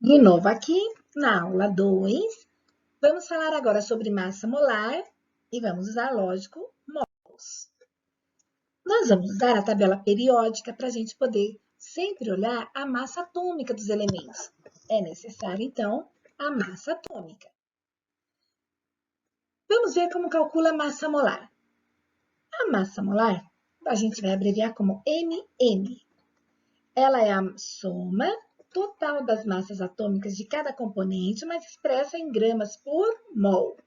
De novo aqui na aula 2, vamos falar agora sobre massa molar e vamos usar, lógico, mols. Nós vamos usar a tabela periódica para a gente poder sempre olhar a massa atômica dos elementos. É necessário, então, a massa atômica. Vamos ver como calcula a massa molar. A massa molar, a gente vai abreviar como MM. Ela é a soma total das massas atômicas de cada componente, mas expressa em gramas por mol.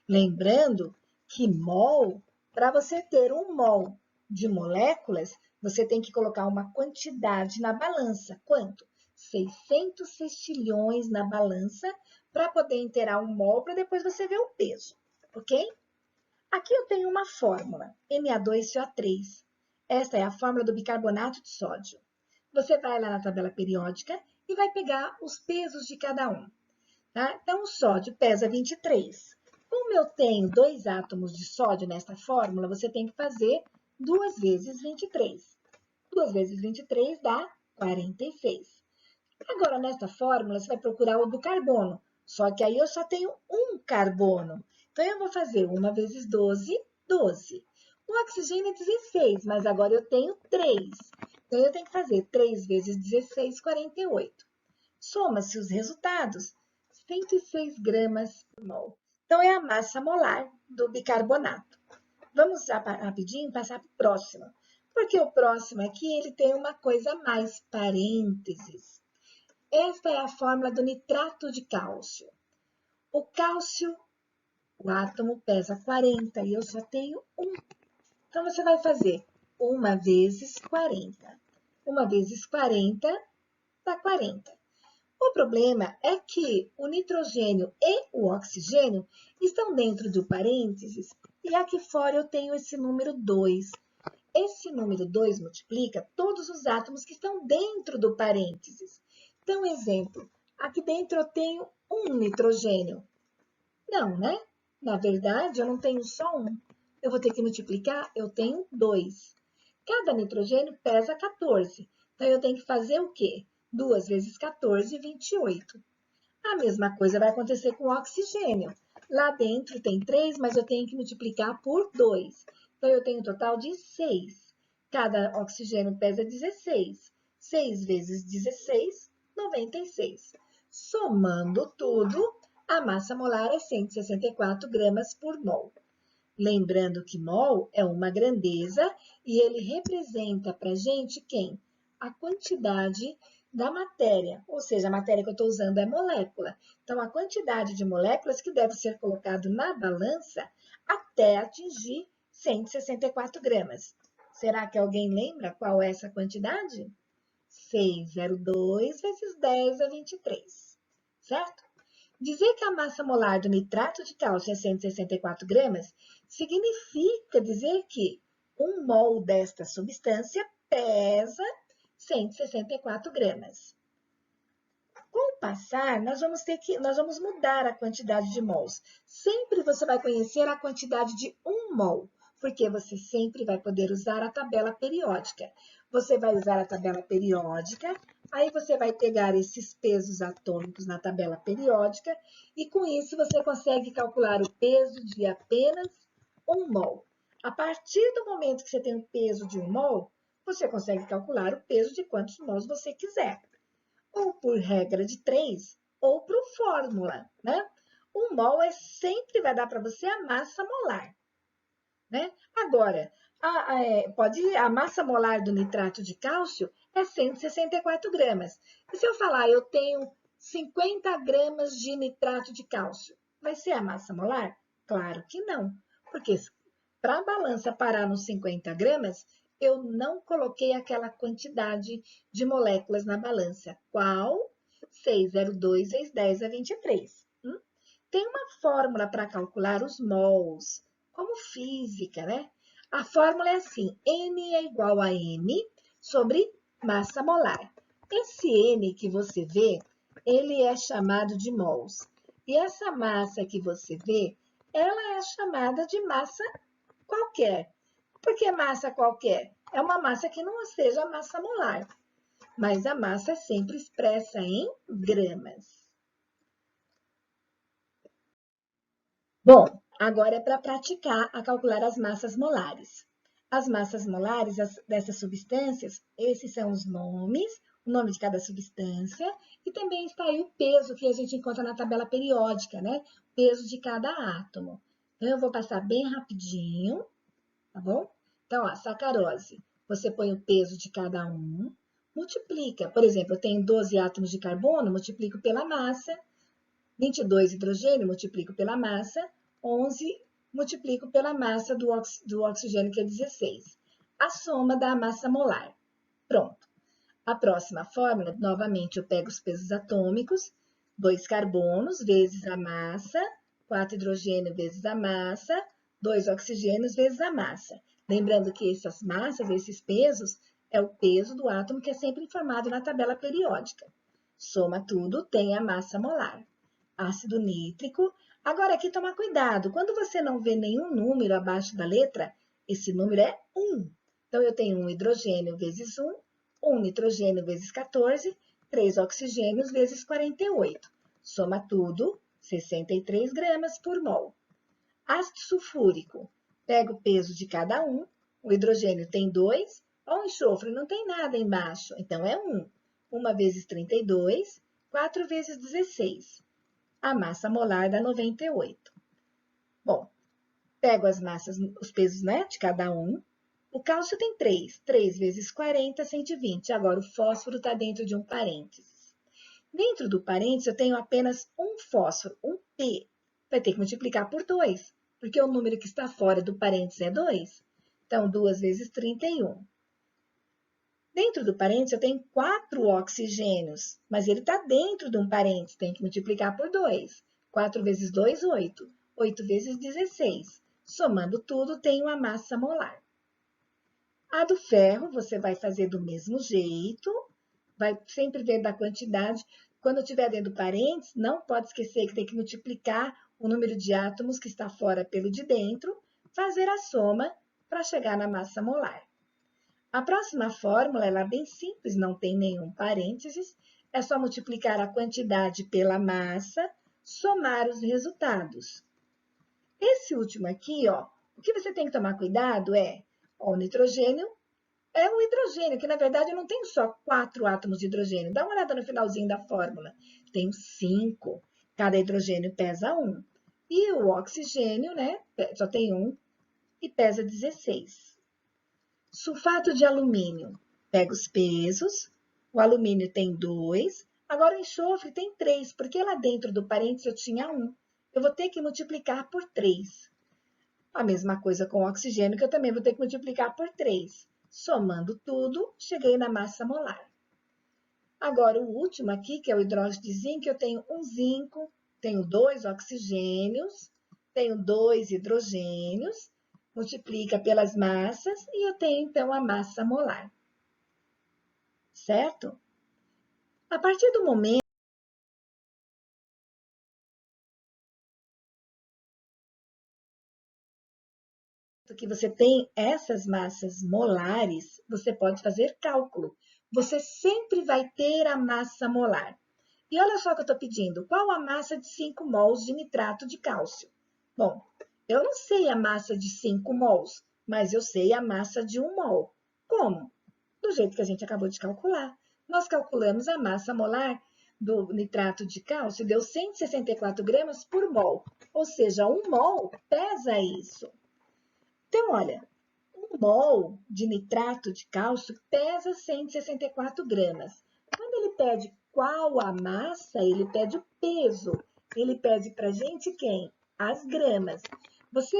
Lembrando que mol, para você ter um mol de moléculas, você tem que colocar uma quantidade na balança. Quanto? 600 sextilhões na balança para poder inteirar um mol, para depois você ver o peso, ok? Aqui eu tenho uma fórmula, Na2CO3. Essa é a fórmula do bicarbonato de sódio. Você vai lá na tabela periódica e vai pegar os pesos de cada um. Tá? Então, o sódio pesa 23. Como eu tenho 2 átomos de sódio nesta fórmula, você tem que fazer 2 vezes 23. 2 vezes 23 dá 46. Agora, nesta fórmula, você vai procurar o do carbono. Só que aí eu só tenho um carbono. Então, eu vou fazer 1 vezes 12, 12. O oxigênio é 16, mas agora eu tenho 3. Então, eu tenho que fazer 3 vezes 16, 48. Soma-se os resultados, 106 gramas por mol. Então, é a massa molar do bicarbonato. Vamos já rapidinho passar para o próximo. Porque o próximo aqui, ele tem uma coisa a mais, parênteses. Esta é a fórmula do nitrato de cálcio. O cálcio, o átomo pesa 40 e eu só tenho 1. Então, você vai fazer 1 vezes 40. 1 vezes 40 dá 40. O problema é que o nitrogênio e o oxigênio estão dentro do parênteses e aqui fora eu tenho esse número 2. Esse número 2 multiplica todos os átomos que estão dentro do parênteses. Então, exemplo, aqui dentro eu tenho 1 nitrogênio. Não, né? Na verdade, eu não tenho só 1. Eu vou ter que multiplicar, eu tenho 2. Cada nitrogênio pesa 14. Então, eu tenho que fazer o quê? 2 vezes 14, 28. A mesma coisa vai acontecer com o oxigênio. Lá dentro tem 3, mas eu tenho que multiplicar por 2. Então, eu tenho um total de 6. Cada oxigênio pesa 16. 6 vezes 16, 96. Somando tudo, a massa molar é 164 gramas por mol. Lembrando que mol é uma grandeza e ele representa para a gente quem? A quantidade da matéria, ou seja, a matéria que eu estou usando é molécula. Então, a quantidade de moléculas que deve ser colocado na balança até atingir 164 gramas. Será que alguém lembra qual é essa quantidade? 602 vezes 10 a 23, certo? Dizer que a massa molar do nitrato de cálcio é 164 gramas significa dizer que 1 mol desta substância pesa 164 gramas. Com o passar, nós vamos mudar a quantidade de mols. Sempre você vai conhecer a quantidade de 1 mol, porque você sempre vai poder usar a tabela periódica. Você vai usar a tabela periódica, aí você vai pegar esses pesos atômicos na tabela periódica, e com isso você consegue calcular o peso de apenas 1 mol. A partir do momento que você tem o peso de 1 mol, você consegue calcular o peso de quantos mols você quiser, ou por regra de 3, ou por fórmula, né? Um mol sempre vai dar para você a massa molar, né? Agora, a massa molar do nitrato de cálcio é 164 gramas. E se eu falar, eu tenho 50 gramas de nitrato de cálcio, vai ser a massa molar? Claro que não, porque para a balança parar nos 50 gramas, eu não coloquei aquela quantidade de moléculas na balança. Qual? 602 vezes 10 a 23. Tem uma fórmula para calcular os mols, como física, né? A fórmula é assim, N é igual a M sobre massa molar. Esse N que você vê, ele é chamado de mols. E essa massa que você vê, ela é chamada de massa qualquer. Por que massa qualquer? É uma massa que não seja massa molar. mas a massa é sempre expressa em gramas. Bom, agora é para praticar a calcular as massas molares. As massas molares dessas substâncias, esses são os nomes, o nome de cada substância, e também está aí o peso que a gente encontra na tabela periódica, né? Peso de cada átomo. Então, eu vou passar bem rapidinho, tá bom? Então, ó, sacarose, você põe o peso de cada um, multiplica. Por exemplo, eu tenho 12 átomos de carbono, multiplico pela massa, 22 hidrogênio, multiplico pela massa, 11 multiplico pela massa do oxigênio, que é 16. A soma da massa molar. Pronto. A próxima fórmula, novamente, eu pego os pesos atômicos, 2 carbonos vezes a massa, 4 hidrogênio vezes a massa, 2 oxigênios vezes a massa. Lembrando que essas massas, esses pesos, é o peso do átomo que é sempre informado na tabela periódica. Soma tudo, tem a massa molar. Ácido nítrico. Agora, aqui tomar cuidado. Quando você não vê nenhum número abaixo da letra, esse número é 1. Então, eu tenho 1 hidrogênio vezes 1, 1 nitrogênio vezes 14, 3 oxigênios vezes 48. Soma tudo, 63 gramas por mol. Ácido sulfúrico. Pega o peso de cada um. O hidrogênio tem 2, o enxofre não tem nada embaixo, então é 1. 1 vezes 32, 4 vezes 16. A massa molar dá 98. Bom, pego as massas, os pesos, né, de cada um. O cálcio tem 3. 3 vezes 40, 120. Agora, o fósforo está dentro de um parênteses. Dentro do parênteses, eu tenho apenas um fósforo, um P. Vai ter que multiplicar por 2, porque o número que está fora do parênteses é 2. Então, 2 vezes 31. Dentro do parênteses, eu tenho 4 oxigênios, mas ele está dentro de um parênteses, tem que multiplicar por 2. 4 vezes 2, 8. 8 vezes 16. Somando tudo, tenho a massa molar. A do ferro, você vai fazer do mesmo jeito, vai sempre ver da quantidade. Quando estiver dentro do parênteses, não pode esquecer que tem que multiplicar o número de átomos que está fora pelo de dentro, fazer a soma para chegar na massa molar. A próxima fórmula ela é bem simples, não tem nenhum parênteses, é só multiplicar a quantidade pela massa, somar os resultados. Esse último aqui, ó, o que você tem que tomar cuidado é, ó, o nitrogênio é um hidrogênio, que na verdade eu não tenho só 4 átomos de hidrogênio. Dá uma olhada no finalzinho da fórmula. Tenho 5. Cada hidrogênio pesa 1. E o oxigênio, né, só tem 1 e pesa 16. Sulfato de alumínio. Pega os pesos. O alumínio tem 2. Agora o enxofre tem 3, porque lá dentro do parênteses eu tinha 1. Eu vou ter que multiplicar por 3. A mesma coisa com o oxigênio, que eu também vou ter que multiplicar por 3. Somando tudo, cheguei na massa molar. Agora, o último aqui, que é o hidróxido de zinco, eu tenho um zinco, tenho 2 oxigênios, tenho 2 hidrogênios, multiplica pelas massas e eu tenho, então, a massa molar. Certo? A partir do momento que você tem essas massas molares, você pode fazer cálculo. Você sempre vai ter a massa molar. E olha só o que eu estou pedindo. Qual a massa de 5 mols de nitrato de cálcio? Bom, eu não sei a massa de 5 mols, mas eu sei a massa de 1 mol. Como? Do jeito que a gente acabou de calcular. Nós calculamos a massa molar do nitrato de cálcio, deu 164 gramas por mol. Ou seja, 1 mol pesa isso. Então, olha, 1 mol de nitrato de cálcio pesa 164 gramas. Quando ele pede qual a massa, ele pede o peso. Ele pede para a gente quem? As gramas. Você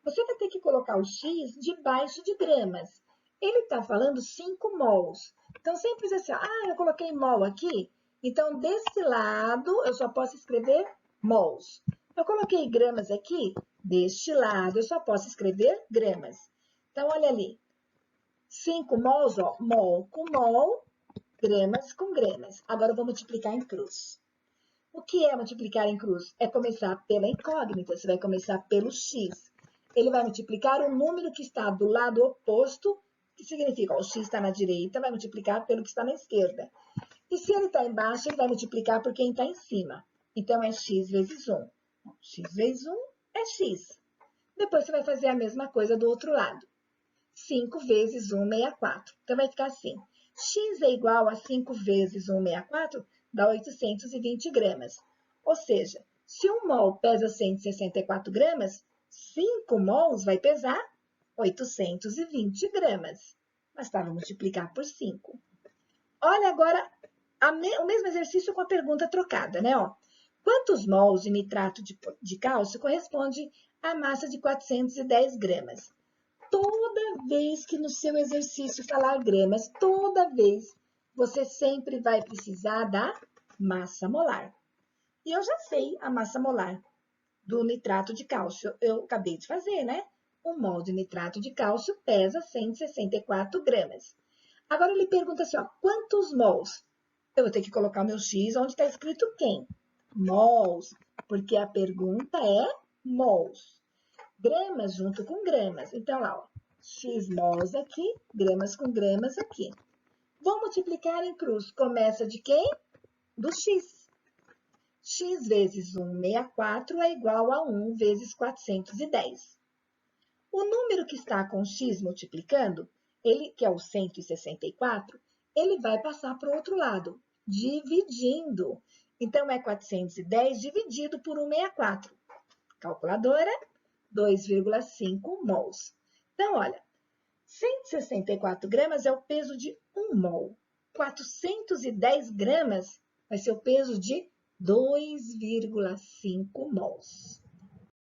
vai ter que colocar o X debaixo de gramas. Ele está falando 5 mols. Então, sempre diz assim, eu coloquei mol aqui. Então, desse lado, eu só posso escrever mols. Eu coloquei gramas aqui. Deste lado, eu só posso escrever gramas. Então, olha ali. 5 mols, ó, mol com mol, gramas com gramas. Agora eu vou multiplicar em cruz. O que é multiplicar em cruz? É começar pela incógnita, você vai começar pelo x. Ele vai multiplicar o número que está do lado oposto que significa, ó, o x está na direita, vai multiplicar pelo que está na esquerda. E se ele está embaixo, ele vai multiplicar por quem está em cima. Então, é x vezes 1. X vezes 1 é x. Depois, você vai fazer a mesma coisa do outro lado. 5 vezes 1, 64. Então, vai ficar assim. X é igual a 5 vezes 1, 64, dá 820 gramas. Ou seja, se 1 mol pesa 164 gramas, 5 mols vai pesar 820 gramas. Bastava multiplicar por 5. Olha agora o mesmo exercício com a pergunta trocada, né? Ó, quantos mols de nitrato de cálcio corresponde à massa de 410 gramas? Toda vez que no seu exercício falar gramas, toda vez, você sempre vai precisar da massa molar. E eu já sei a massa molar do nitrato de cálcio. Eu acabei de fazer, né? 1 mol de nitrato de cálcio pesa 164 gramas. Agora ele pergunta assim, ó, quantos mols? Eu vou ter que colocar o meu X onde está escrito quem? Mols, porque a pergunta é mols. Gramas junto com gramas. Então, lá, ó, x mols aqui, gramas com gramas aqui. Vou multiplicar em cruz. Começa de quem? Do x. X vezes 164 é igual a 1 vezes 410. O número que está com x multiplicando, ele, que é o 164, ele vai passar para o outro lado, dividindo. Então, é 410 dividido por 164. Calculadora, 2,5 mols. Então, olha, 164 gramas é o peso de 1 mol. 410 gramas vai ser o peso de 2,5 mols.